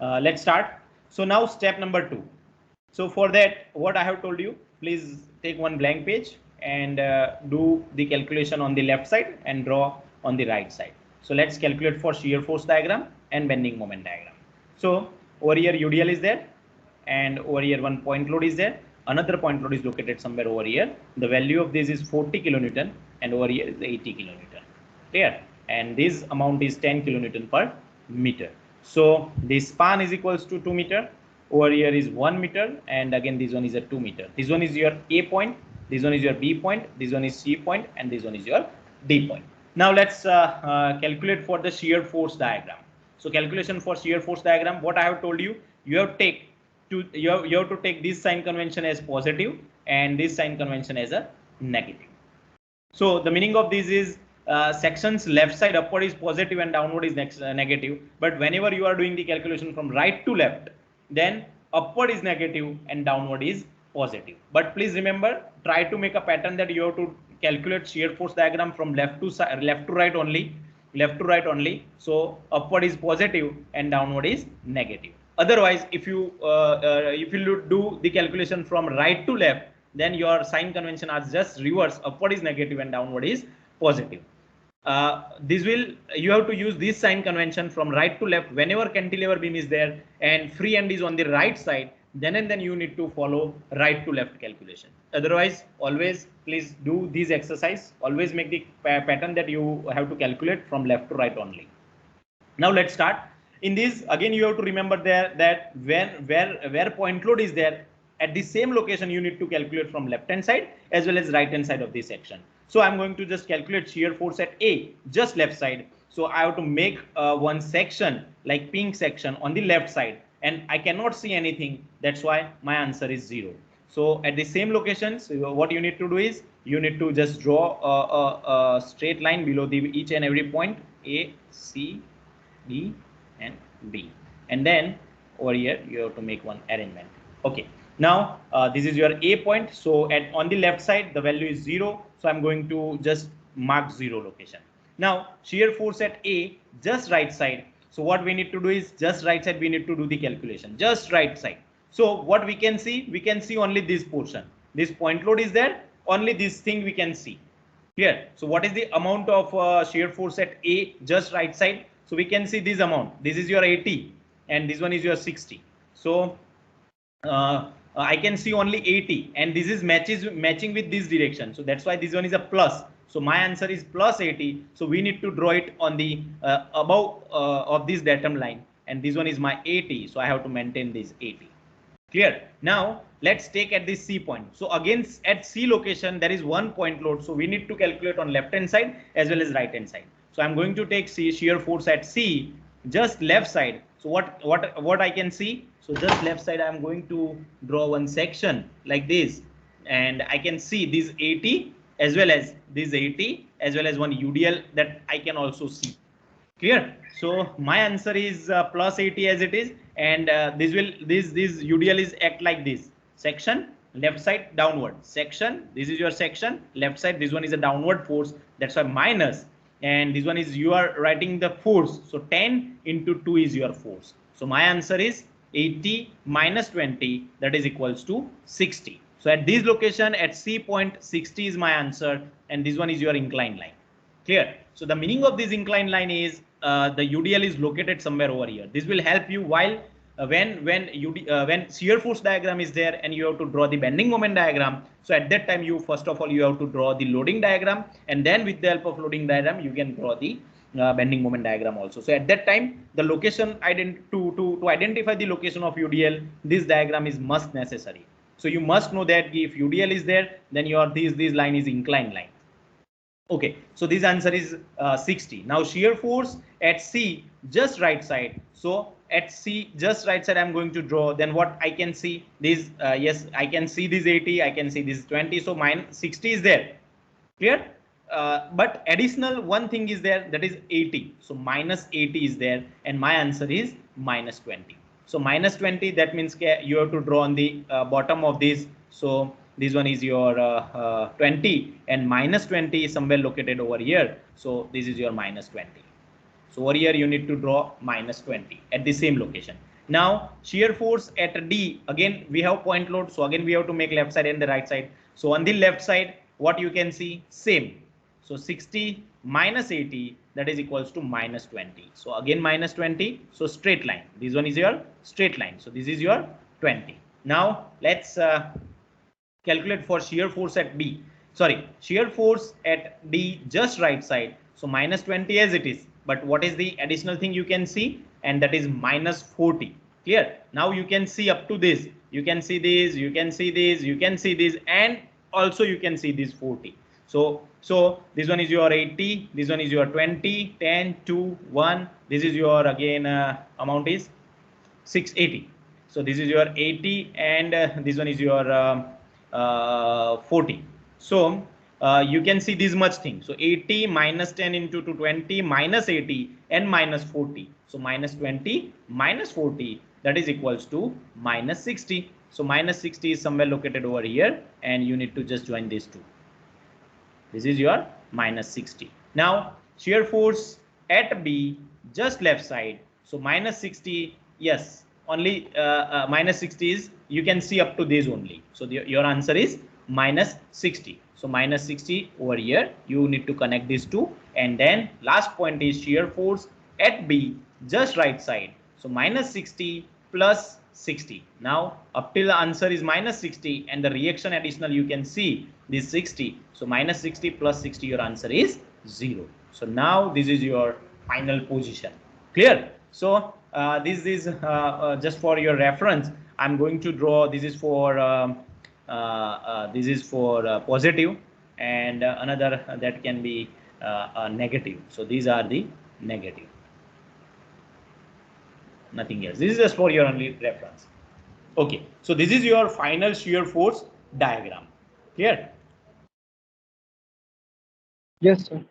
Let's start. So now step number 2. So for that, what I have told you, please take one blank page and do the calculation on the left side and draw on the right side. So let's calculate for shear force diagram and bending moment diagram. So over here UDL is there, and over here one point load is there. Another point load is located somewhere over here. The value of this is 40 kilonewton, and over here is 80 kilonewton. Clear? And this amount is 10 kilonewton per meter. So the span is equals to 2 meter. Over here is 1 meter, and again this one is a 2 meter. This one is your A point, this one is your B point, this one is C point, and this one is your D point. Now let's calculate for the shear force diagram. So calculation for shear force diagram, what I have told you, you have to take this sign convention as positive and this sign convention as a negative. So the meaning of this is sections left side upward is positive and downward is negative. But whenever you are doing the calculation from right to left, then upward is negative and downward is positive. But please remember, try to make a pattern that you have to calculate shear force diagram from left to right only. So upward is positive and downward is negative. Otherwise, if you do the calculation from right to left, then your sign convention are just reverse. Upward is negative and downward is positive. You have to use this sign convention from right to left whenever cantilever beam is there and free end is on the right side. Then and then you need to follow right to left calculation. Otherwise, always please do this exercise. Always make the pattern that you have to calculate from left to right only. Now let's start. In this, again you have to remember there that where point load is there, at the same location you need to calculate from left hand side as well as right hand side of this section. So I'm going to just calculate shear force at A, just left side. So I have to make one section like pink section on the left side, and I cannot see anything. That's why my answer is 0. So at the same locations, what you need to do is you need to just draw a straight line below each and every point A, C, D, and B, and then over here you have to make one arrangement. Okay. Now this is your A point. So on the left side the value is 0. So I'm going to just mark 0 location. Now shear force at A, just right side. So what we need to do is just right side we need to do the calculation. Just right side. So what we can see only this portion. This point load is there. Only this thing we can see. Clear? So what is the amount of shear force at A, just right side? So we can see this amount. This is your 80 and this one is your 60. So I can see only 80, and this is matching with this direction. So that's why this one is a plus. So my answer is plus 80. So we need to draw it on the above of this datum line, and this one is my 80. So I have to maintain this 80. Clear? Now let's take at this C point. So again at C location there is one point load. So we need to calculate on left hand side as well as right hand side. So I'm going to take shear force at C, just left side. So what I can see? So just left side I'm going to draw one section like this, and I can see this 80 as well as this 80 as well as one UDL that I can also see. Clear? So my answer is plus 80 as it is, and this UDL is act like this section left side downward section. This is your section left side. This one is a downward force. That's why minus. And this one is you are writing the force. So 10 into 2 is your force. So my answer is 80 minus 20, that is equals to 60. So at this location at C point 60 is my answer, and this one is your inclined line. Clear? So the meaning of this inclined line is the UDL is located somewhere over here. This will help you while when shear force diagram is there and you have to draw the bending moment diagram. So at that time you first of all you have to draw the loading diagram, and then with the help of loading diagram you can draw the bending moment diagram also. So at that time the location to identify the location of UDL, this diagram is must necessary. So you must know that if UDL is there, then your this line is inclined line. Okay, so this answer is 60. Now shear force at C, just right side. So at C, just right side I'm going to draw. Then what I can see this, yes, I can see this 80, I can see this 20. So mine 60 is there. Clear? But additional one thing is there, that is 80. So minus 80 is there, and my answer is minus 20. So minus 20, that means you have to draw on the bottom of this. So this one is your 20, and minus 20 is somewhere located over here. So this is your minus 20. So over here you need to draw minus 20 at the same location. Now shear force at D, again we have point load, so again we have to make left side and the right side. So on the left side, what you can see, same. So 60 minus 80, that is equals to minus 20. So again minus 20, so straight line. This one is your straight line. So this is your 20. Now let's calculate for shear force at B. Sorry, shear force at D just right side. So minus 20 as it is. But what is the additional thing you can see? And that is minus 40. Clear? Now you can see up to this. You can see this, you can see this, you can see this, and also you can see this 40. So this one is your 80, this one is your 20, 10, 2, 1. This is your again amount is 680. So this is your 80 and this one is your 40. So you can see this much thing. So 80 minus 10 into 220 minus 80 and minus 40. So minus 20 minus 40, that is equals to minus 60. So minus 60 is somewhere located over here, and you need to just join these two. This is your minus 60. Now shear force at B just left side. So minus 60, yes, only minus 60 is, you can see up to this only. So your answer is minus 60. So minus 60 over here, you need to connect these two. And then last point is shear force at B just right side. So minus 60 plus 60. Now up till the answer is minus 60, and the reaction additional you can see this 60. So minus 60 plus 60, your answer is 0. So now this is your final position. Clear? So this is just for your reference. I'm going to draw. This is for positive, and another that can be negative. So these are the negative. Nothing else. This is just for your only reference. Okay. So this is your final shear force diagram. Clear? Yes, sir.